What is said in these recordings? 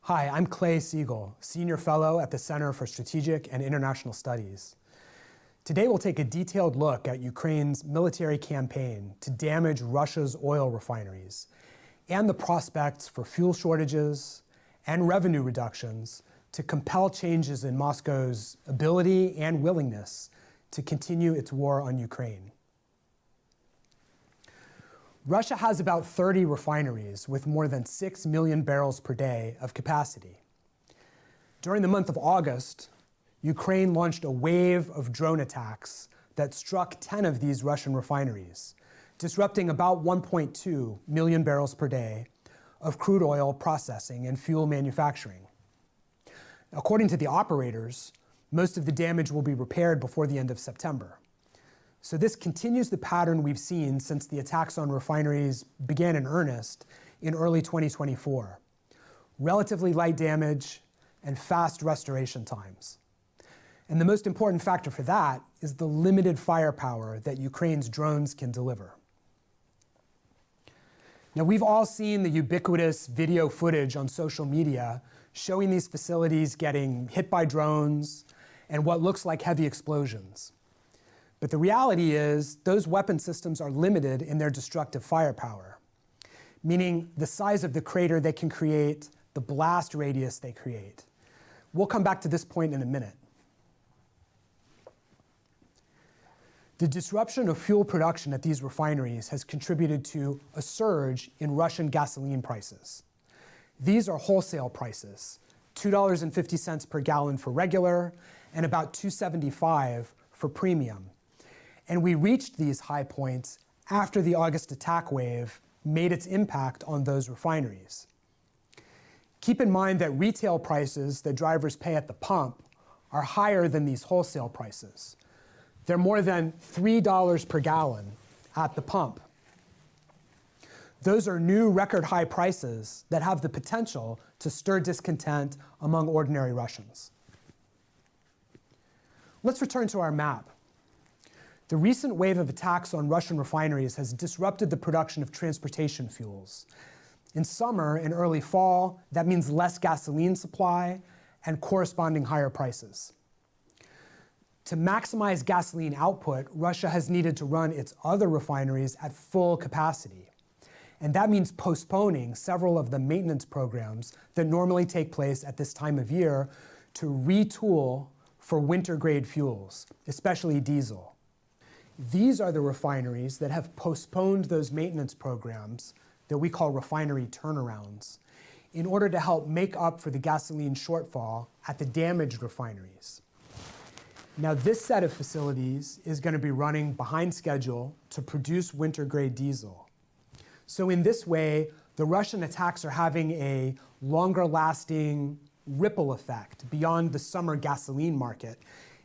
Hi, I'm Clay Seigle, Senior Fellow at the Center for Strategic and International Studies. Today we'll take a detailed look at Ukraine's military campaign to damage Russia's oil refineries and the prospects for fuel shortages and revenue reductions to compel changes in Moscow's ability and willingness to continue its war on Ukraine. Russia has about 30 refineries with more than 6 million barrels per day of capacity. During the month of August, Ukraine launched a wave of drone attacks that struck 10 of these Russian refineries, disrupting about 1.2 million barrels per day of crude oil processing and fuel manufacturing. According to the operators, most of the damage will be repaired before the end of September. So this continues the pattern we've seen since the attacks on refineries began in earnest in early 2024. Relatively light damage and fast restoration times. And the most important factor for that is the limited firepower that Ukraine's drones can deliver. Now, we've all seen the ubiquitous video footage on social media showing these facilities getting hit by drones and what looks like heavy explosions. But the reality is those weapon systems are limited in their destructive firepower, meaning the size of the crater they can create, the blast radius they create. We'll come back to this point in a minute. The disruption of fuel production at these refineries has contributed to a surge in Russian gasoline prices. These are wholesale prices, $2.50 per gallon for regular and about $2.75 for premium. And we reached these high points after the August attack wave made its impact on those refineries. Keep in mind that retail prices that drivers pay at the pump are higher than these wholesale prices. They're more than $3 per gallon at the pump. Those are new record high prices that have the potential to stir discontent among ordinary Russians. Let's return to our map. The recent wave of attacks on Russian refineries has disrupted the production of transportation fuels. In summer and early fall, that means less gasoline supply and corresponding higher prices. To maximize gasoline output, Russia has needed to run its other refineries at full capacity. And that means postponing several of the maintenance programs that normally take place at this time of year to retool for winter-grade fuels, especially diesel. These are the refineries that have postponed those maintenance programs that we call refinery turnarounds in order to help make up for the gasoline shortfall at the damaged refineries. Now, this set of facilities is going to be running behind schedule to produce winter-grade diesel. So in this way, the Russian attacks are having a longer-lasting ripple effect beyond the summer gasoline market.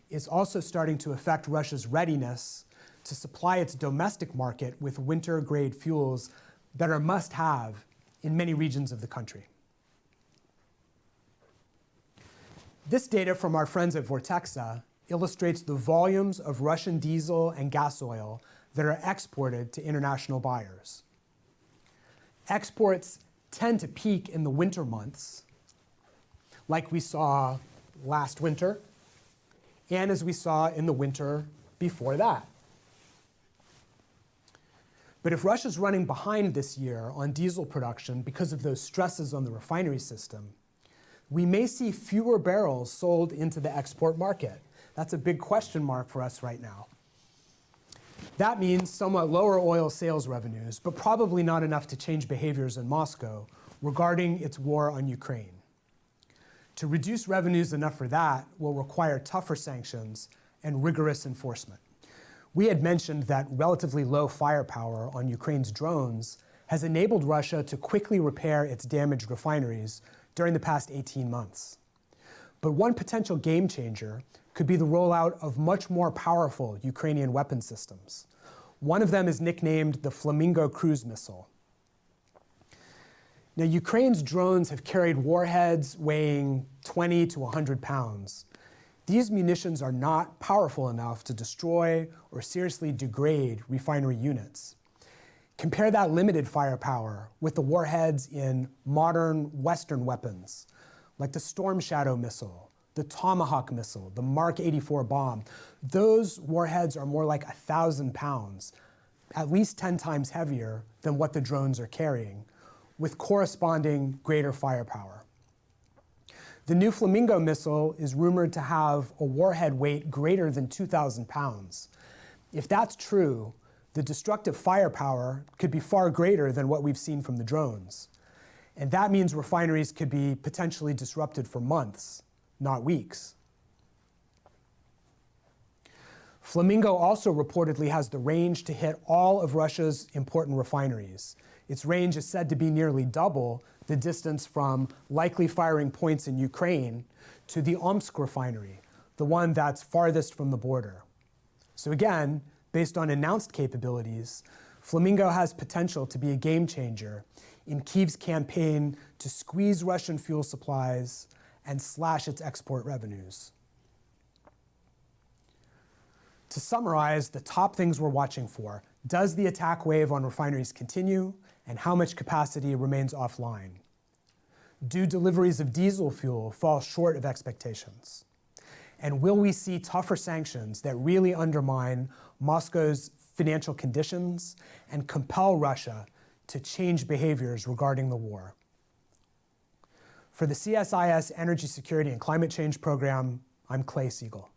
It's also starting to affect Russia's readiness to supply its domestic market with winter-grade fuels that are must-have in many regions of the country. This data from our friends at Vortexa illustrates the volumes of Russian diesel and gas oil that are exported to international buyers. Exports tend to peak in the winter months, like we saw last winter, and as we saw in the winter before that. But if Russia's running behind this year on diesel production because of those stresses on the refinery system, we may see fewer barrels sold into the export market. That's a big question mark for us right now. That means somewhat lower oil sales revenues, but probably not enough to change behaviors in Moscow regarding its war on Ukraine. To reduce revenues enough for that will require tougher sanctions and rigorous enforcement. We had mentioned that relatively low firepower on Ukraine's drones has enabled Russia to quickly repair its damaged refineries during the past 18 months. But one potential game changer could be the rollout of much more powerful Ukrainian weapon systems. One of them is nicknamed the Flamingo cruise missile. Now, Ukraine's drones have carried warheads weighing 20 to 100 pounds. These munitions are not powerful enough to destroy or seriously degrade refinery units. Compare that limited firepower with the warheads in modern Western weapons, like the Storm Shadow missile, the Tomahawk missile, the Mark 84 bomb. Those warheads are more like 1,000 pounds, at least 10 times heavier than what the drones are carrying, with corresponding greater firepower. The new Flamingo missile is rumored to have a warhead weight greater than 2,000 pounds. If that's true, the destructive firepower could be far greater than what we've seen from the drones. And that means refineries could be potentially disrupted for months, not weeks. Flamingo also reportedly has the range to hit all of Russia's important refineries. Its range is said to be nearly double the distance from likely firing points in Ukraine to the Omsk refinery, the one that's farthest from the border. So again, based on announced capabilities, Flamingo has potential to be a game changer in Kyiv's campaign to squeeze Russian fuel supplies and slash its export revenues. To summarize the top things we're watching for, does the attack wave on refineries continue, and how much capacity remains offline? Do deliveries of diesel fuel fall short of expectations? And will we see tougher sanctions that really undermine Moscow's financial conditions and compel Russia to change behaviors regarding the war? For the CSIS Energy Security and Climate Change Program, I'm Clay Seigle.